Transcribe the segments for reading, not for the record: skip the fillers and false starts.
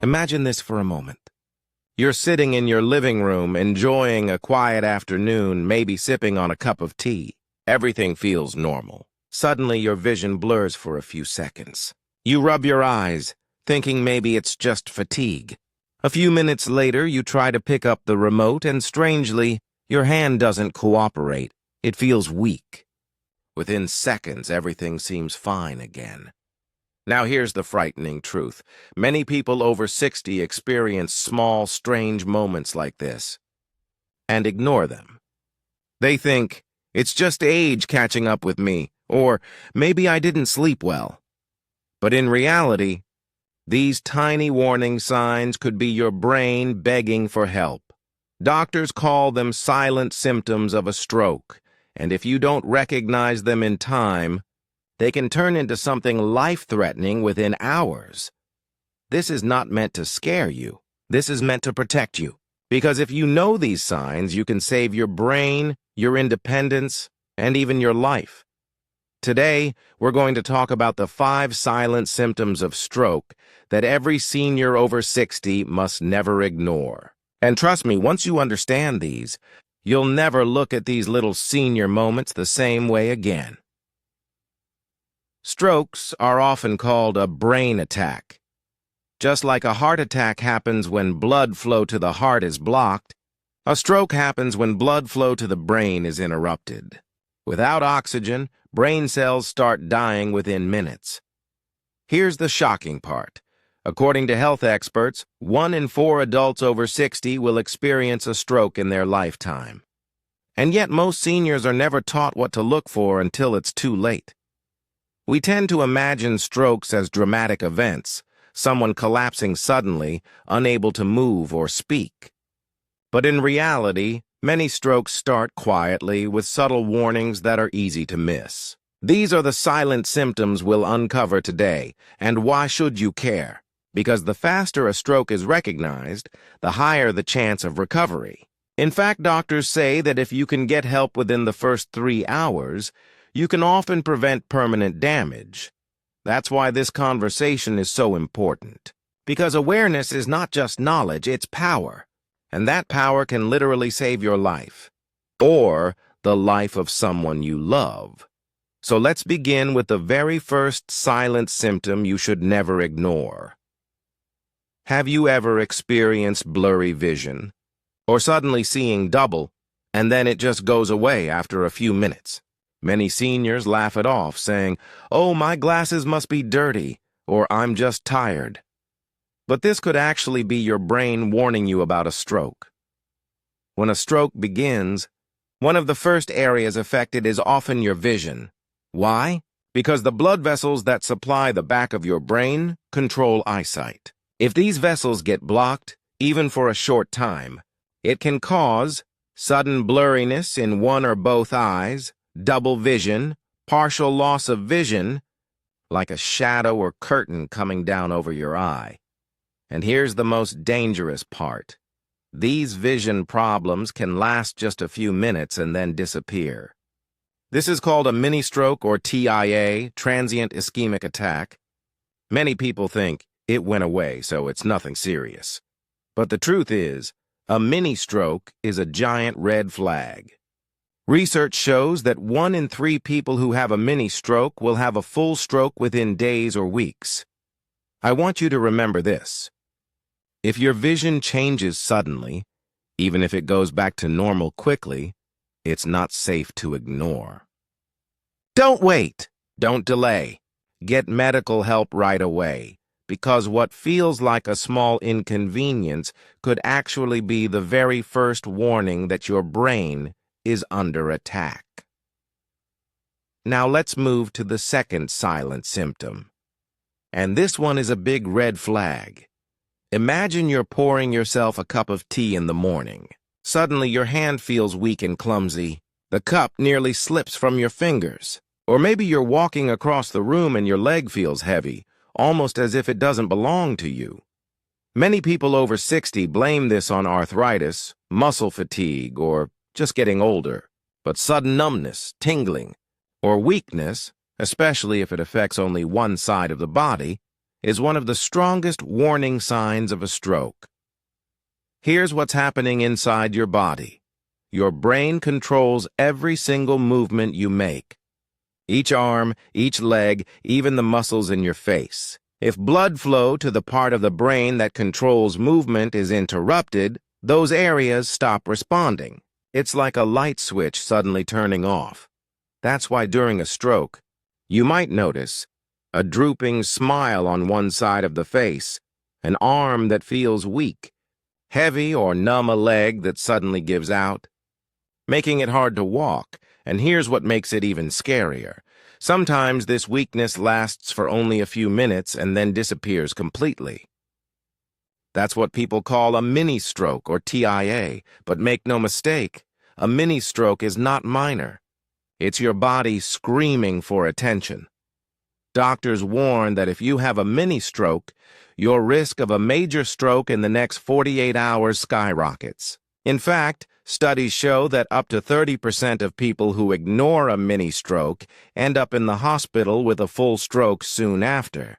Imagine this for a moment. You're sitting in your living room, enjoying a quiet afternoon, maybe sipping on a cup of tea. Everything feels normal. Suddenly, your vision blurs for a few seconds. You rub your eyes, thinking maybe it's just fatigue. A few minutes later, you try to pick up the remote, and strangely, your hand doesn't cooperate. It feels weak. Within seconds, everything seems fine again. Now here's the frightening truth. Many people over 60 experience small, strange moments like this and ignore them. They think, it's just age catching up with me, or maybe I didn't sleep well. But in reality, these tiny warning signs could be your brain begging for help. Doctors call them silent symptoms of a stroke, and if you don't recognize them in time, they can turn into something life-threatening within hours. This is not meant to scare you. This is meant to protect you. Because if you know these signs, you can save your brain, your independence, and even your life. Today, we're going to talk about the 5 silent symptoms of stroke that every senior over 60 must never ignore. And trust me, once you understand these, you'll never look at these little senior moments the same way again. Strokes are often called a brain attack. Just like a heart attack happens when blood flow to the heart is blocked, a stroke happens when blood flow to the brain is interrupted. Without oxygen, brain cells start dying within minutes. Here's the shocking part. According to health experts, 1 in 4 adults over 60 will experience a stroke in their lifetime. And yet most seniors are never taught what to look for until it's too late. We tend to imagine strokes as dramatic events, someone collapsing suddenly, unable to move or speak. But in reality, many strokes start quietly with subtle warnings that are easy to miss. These are the silent symptoms we'll uncover today, and why should you care? Because the faster a stroke is recognized, the higher the chance of recovery. In fact, doctors say that if you can get help within the first 3 hours, you can often prevent permanent damage. That's why this conversation is so important. Because awareness is not just knowledge, it's power. And that power can literally save your life. Or the life of someone you love. So let's begin with the very first silent symptom you should never ignore. Have you ever experienced blurry vision? Or suddenly seeing double, and then it just goes away after a few minutes? Many seniors laugh it off, saying, "Oh, my glasses must be dirty," or "I'm just tired." But this could actually be your brain warning you about a stroke. When a stroke begins, one of the first areas affected is often your vision. Why? Because the blood vessels that supply the back of your brain control eyesight. If these vessels get blocked, even for a short time, it can cause sudden blurriness in one or both eyes, double vision, partial loss of vision, like a shadow or curtain coming down over your eye. And here's the most dangerous part. These vision problems can last just a few minutes and then disappear. This is called a mini-stroke or TIA, transient ischemic attack. Many people think it went away, so it's nothing serious. But the truth is, a mini-stroke is a giant red flag. Research shows that 1 in 3 people who have a mini-stroke will have a full stroke within days or weeks. I want you to remember this. If your vision changes suddenly, even if it goes back to normal quickly, it's not safe to ignore. Don't wait. Don't delay. Get medical help right away, because what feels like a small inconvenience could actually be the very first warning that your brain is under attack. Now let's move to the second silent symptom. And this one is a big red flag. Imagine you're pouring yourself a cup of tea in the morning. Suddenly your hand feels weak and clumsy. The cup nearly slips from your fingers. Or maybe you're walking across the room and your leg feels heavy, almost as if it doesn't belong to you. Many people over 60 blame this on arthritis, muscle fatigue, or just getting older. But sudden numbness, tingling, or weakness, especially if it affects only one side of the body, is one of the strongest warning signs of a stroke. Here's what's happening inside your body. Your brain controls every single movement you make. Each arm, each leg, even the muscles in your face. If blood flow to the part of the brain that controls movement is interrupted, those areas stop responding. It's like a light switch suddenly turning off. That's why during a stroke, you might notice a drooping smile on one side of the face, an arm that feels weak, heavy or numb a leg that suddenly gives out, making it hard to walk. And here's what makes it even scarier. Sometimes this weakness lasts for only a few minutes and then disappears completely. That's what people call a mini-stroke or TIA, but make no mistake, a mini-stroke is not minor. It's your body screaming for attention. Doctors warn that if you have a mini-stroke, your risk of a major stroke in the next 48 hours skyrockets. In fact, studies show that up to 30% of people who ignore a mini-stroke end up in the hospital with a full stroke soon after.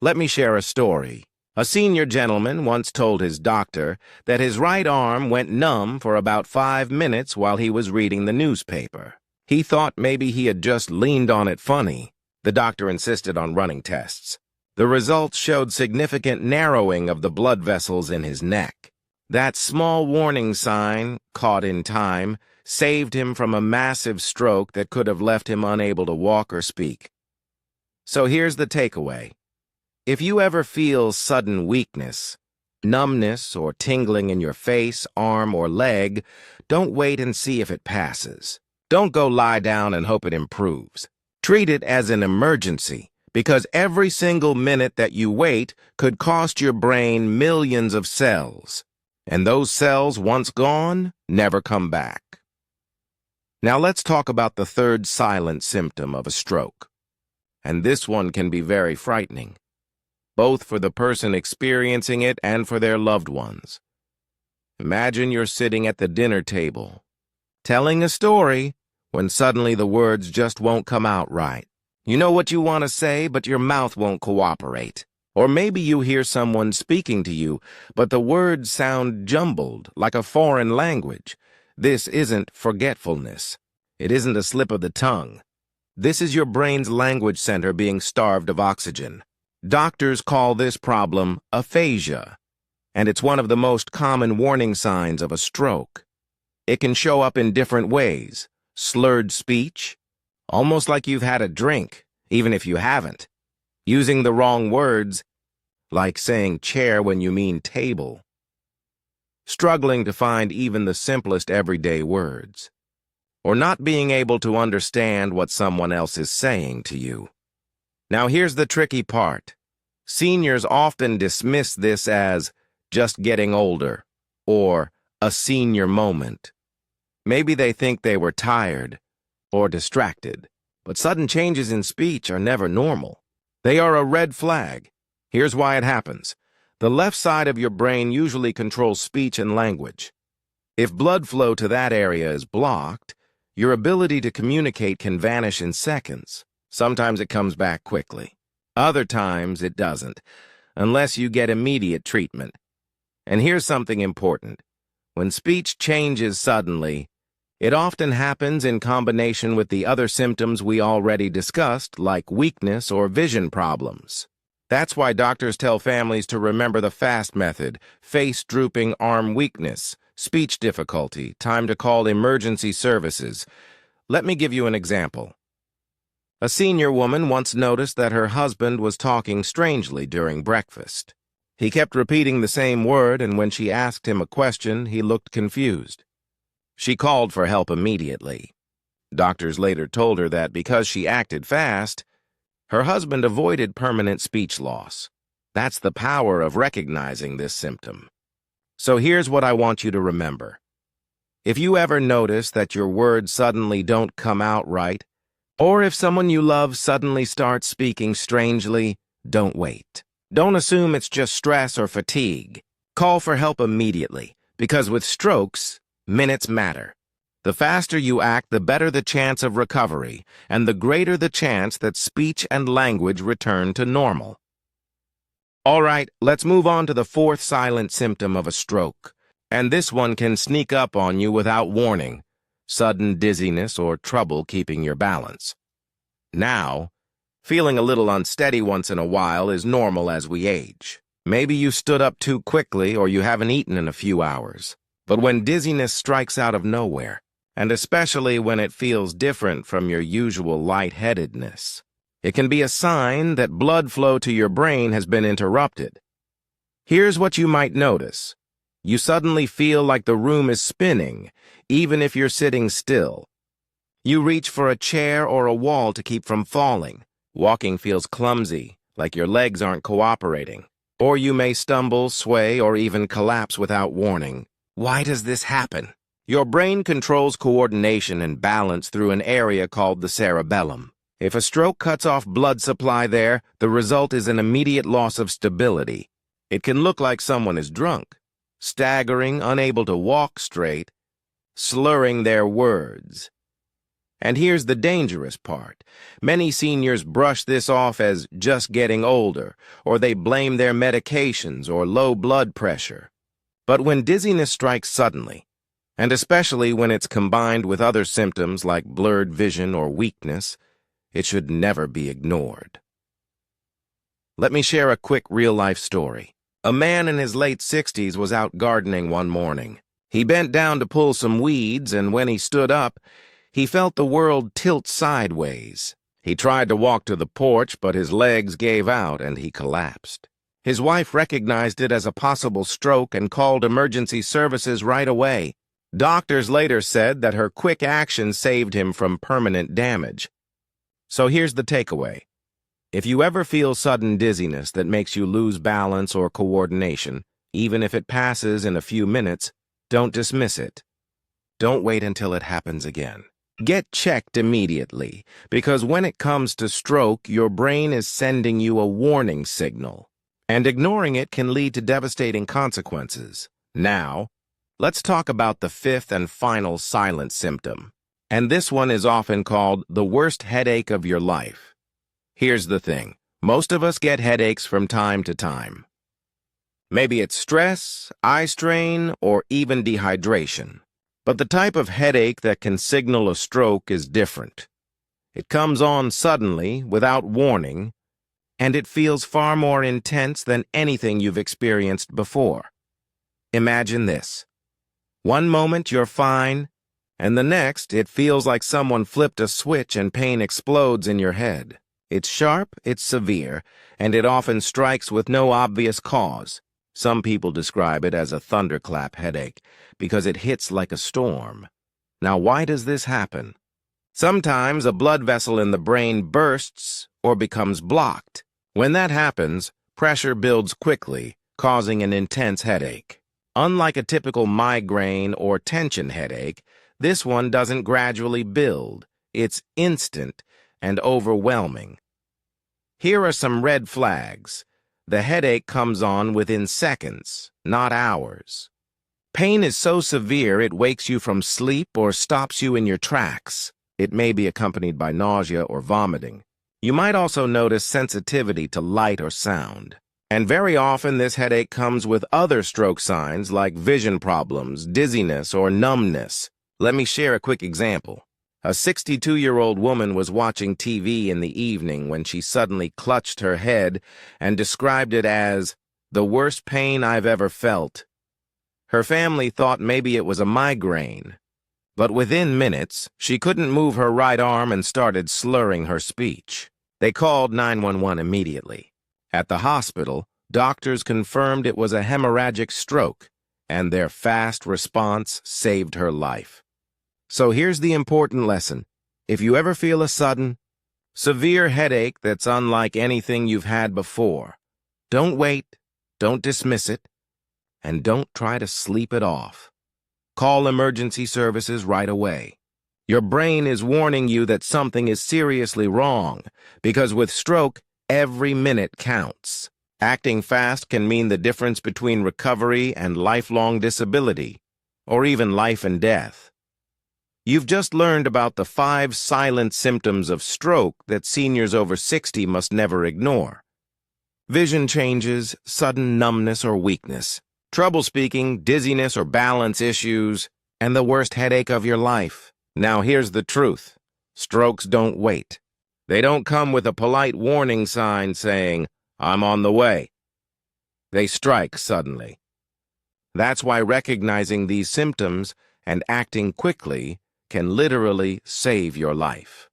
Let me share a story. A senior gentleman once told his doctor that his right arm went numb for about 5 minutes while he was reading the newspaper. He thought maybe he had just leaned on it funny. The doctor insisted on running tests. The results showed significant narrowing of the blood vessels in his neck. That small warning sign, caught in time, saved him from a massive stroke that could have left him unable to walk or speak. So here's the takeaway. If you ever feel sudden weakness, numbness, or tingling in your face, arm, or leg, don't wait and see if it passes. Don't go lie down and hope it improves. Treat it as an emergency, because every single minute that you wait could cost your brain millions of cells. And those cells, once gone, never come back. Now let's talk about the third silent symptom of a stroke. And this one can be very frightening, both for the person experiencing it and for their loved ones. Imagine you're sitting at the dinner table, telling a story, when suddenly the words just won't come out right. You know what you want to say, but your mouth won't cooperate. Or maybe you hear someone speaking to you, but the words sound jumbled, like a foreign language. This isn't forgetfulness. It isn't a slip of the tongue. This is your brain's language center being starved of oxygen. Doctors call this problem aphasia, and it's one of the most common warning signs of a stroke. It can show up in different ways. Slurred speech, almost like you've had a drink, even if you haven't. Using the wrong words, like saying chair when you mean table. Struggling to find even the simplest everyday words. Or not being able to understand what someone else is saying to you. Now here's the tricky part. Seniors often dismiss this as just getting older, or a senior moment. Maybe they think they were tired or distracted, but sudden changes in speech are never normal. They are a red flag. Here's why it happens. The left side of your brain usually controls speech and language. If blood flow to that area is blocked, your ability to communicate can vanish in seconds. Sometimes it comes back quickly. Other times it doesn't, unless you get immediate treatment. And here's something important. When speech changes suddenly, it often happens in combination with the other symptoms we already discussed, like weakness or vision problems. That's why doctors tell families to remember the FAST method: face drooping, arm weakness, speech difficulty, time to call emergency services. Let me give you an example. A senior woman once noticed that her husband was talking strangely during breakfast. He kept repeating the same word, and when she asked him a question, he looked confused. She called for help immediately. Doctors later told her that because she acted fast, her husband avoided permanent speech loss. That's the power of recognizing this symptom. So here's what I want you to remember. If you ever notice that your words suddenly don't come out right, or if someone you love suddenly starts speaking strangely, don't wait. Don't assume it's just stress or fatigue. Call for help immediately, because with strokes, minutes matter. The faster you act, the better the chance of recovery, and the greater the chance that speech and language return to normal. All right, let's move on to the fourth silent symptom of a stroke. And this one can sneak up on you without warning: sudden dizziness or trouble keeping your balance. Now, feeling a little unsteady once in a while is normal as we age. Maybe you stood up too quickly or you haven't eaten in a few hours. But when dizziness strikes out of nowhere, and especially when it feels different from your usual lightheadedness, it can be a sign that blood flow to your brain has been interrupted. Here's what you might notice. You suddenly feel like the room is spinning, even if you're sitting still. You reach for a chair or a wall to keep from falling. Walking feels clumsy, like your legs aren't cooperating. Or you may stumble, sway, or even collapse without warning. Why does this happen? Your brain controls coordination and balance through an area called the cerebellum. If a stroke cuts off blood supply there, the result is an immediate loss of stability. It can look like someone is drunk, staggering, unable to walk straight, slurring their words. And here's the dangerous part. Many seniors brush this off as just getting older, or they blame their medications or low blood pressure. But when dizziness strikes suddenly, and especially when it's combined with other symptoms like blurred vision or weakness, it should never be ignored. Let me share a quick real-life story. A man in his late 60s was out gardening one morning. He bent down to pull some weeds, and when he stood up, he felt the world tilt sideways. He tried to walk to the porch, but his legs gave out and he collapsed. His wife recognized it as a possible stroke and called emergency services right away. Doctors later said that her quick action saved him from permanent damage. So here's the takeaway. If you ever feel sudden dizziness that makes you lose balance or coordination, even if it passes in a few minutes, don't dismiss it. Don't wait until it happens again. Get checked immediately, because when it comes to stroke, your brain is sending you a warning signal, and ignoring it can lead to devastating consequences. Now, let's talk about the fifth and final silent symptom, and this one is often called the worst headache of your life. Here's the thing. Most of us get headaches from time to time. Maybe it's stress, eye strain, or even dehydration. But the type of headache that can signal a stroke is different. It comes on suddenly, without warning, and it feels far more intense than anything you've experienced before. Imagine this. One moment you're fine, and the next it feels like someone flipped a switch and pain explodes in your head. It's sharp, it's severe, and it often strikes with no obvious cause. Some people describe it as a thunderclap headache because it hits like a storm. Now, why does this happen? Sometimes a blood vessel in the brain bursts or becomes blocked. When that happens, pressure builds quickly, causing an intense headache. Unlike a typical migraine or tension headache, this one doesn't gradually build. It's instant and overwhelming. Here are some red flags. The headache comes on within seconds, not hours. Pain is so severe it wakes you from sleep or stops you in your tracks. It may be accompanied by nausea or vomiting. You might also notice sensitivity to light or sound. And very often this headache comes with other stroke signs like vision problems, dizziness, or numbness. Let me share a quick example. A 62-year-old woman was watching TV in the evening when she suddenly clutched her head and described it as the worst pain I've ever felt. Her family thought maybe it was a migraine, but within minutes, she couldn't move her right arm and started slurring her speech. They called 911 immediately. At the hospital, doctors confirmed it was a hemorrhagic stroke, and their fast response saved her life. So here's the important lesson. If you ever feel a sudden, severe headache that's unlike anything you've had before, don't wait, don't dismiss it, and don't try to sleep it off. Call emergency services right away. Your brain is warning you that something is seriously wrong, because with stroke, every minute counts. Acting fast can mean the difference between recovery and lifelong disability, or even life and death. You've just learned about the 5 silent symptoms of stroke that seniors over 60 must never ignore. Vision changes, sudden numbness or weakness, trouble speaking, dizziness or balance issues, and the worst headache of your life. Now here's the truth. Strokes don't wait. They don't come with a polite warning sign saying, "I'm on the way." They strike suddenly. That's why recognizing these symptoms and acting quickly can literally save your life.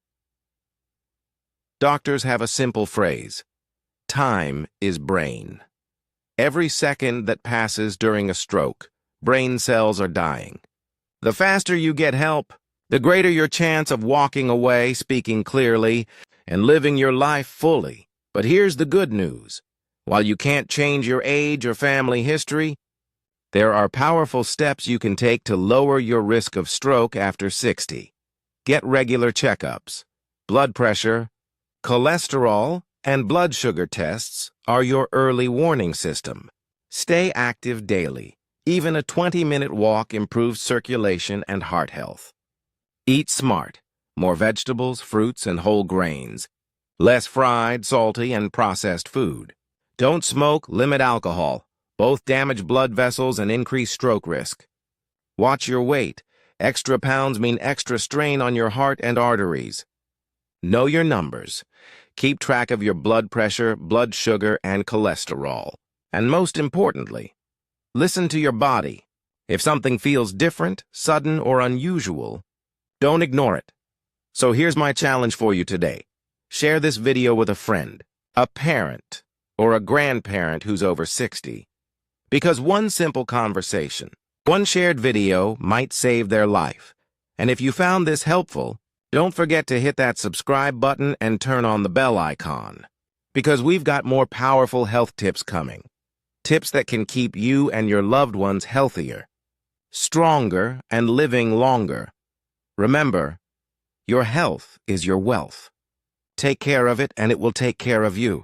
Doctors have a simple phrase: time is brain. Every second that passes during a stroke, brain cells are dying. The faster you get help, the greater your chance of walking away, speaking clearly, and living your life fully. But here's the good news. While you can't change your age or family history, there are powerful steps you can take to lower your risk of stroke after 60. Get regular checkups. Blood pressure, cholesterol, and blood sugar tests are your early warning system. Stay active daily. Even a 20-minute walk improves circulation and heart health. Eat smart. More vegetables, fruits, and whole grains. Less fried, salty, and processed food. Don't smoke, limit alcohol. Both damage blood vessels and increase stroke risk. Watch your weight. Extra pounds mean extra strain on your heart and arteries. Know your numbers. Keep track of your blood pressure, blood sugar, and cholesterol. And most importantly, listen to your body. If something feels different, sudden, or unusual, don't ignore it. So here's my challenge for you today. Share this video with a friend, a parent, or a grandparent who's over 60. Because one simple conversation, one shared video might save their life. And if you found this helpful, don't forget to hit that subscribe button and turn on the bell icon. Because we've got more powerful health tips coming. Tips that can keep you and your loved ones healthier, stronger, and living longer. Remember, your health is your wealth. Take care of it and it will take care of you.